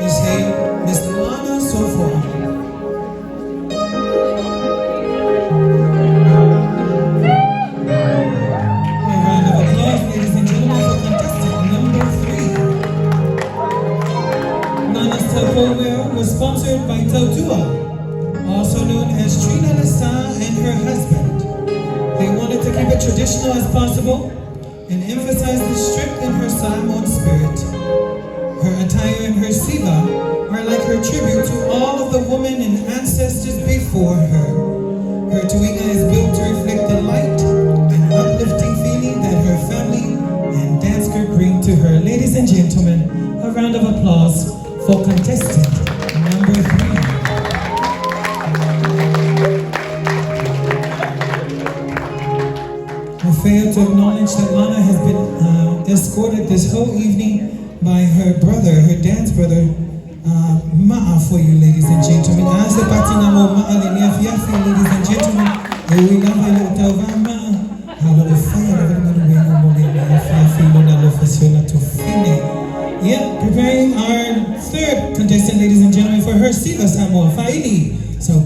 is here, Miss Lana Suafo'a. A round of applause, ladies and gentlemen, for contestant number 3. Lana Suafo'a was sponsored by Taualuga, also known as Trina and her husband. They wanted to keep it traditional as possible and emphasize the strength in her Samoan spirit. Her attire and her siva are like her tribute to all of the women and ancestors before her. Her tuiga is built to reflect the light and uplifting feeling that her family and dance group bring to her. Ladies and gentlemen, a round of applause for contestant number 3. I fail to acknowledge that Lana has been escorted this whole evening by her brother, her dance brother, Ma'a, for you, ladies and gentlemen. Ladies and gentlemen, we love a little Tauva Ma'a. Yeah, preparing our third contestant, ladies and gentlemen, for her Siva Samoa, Faili. So,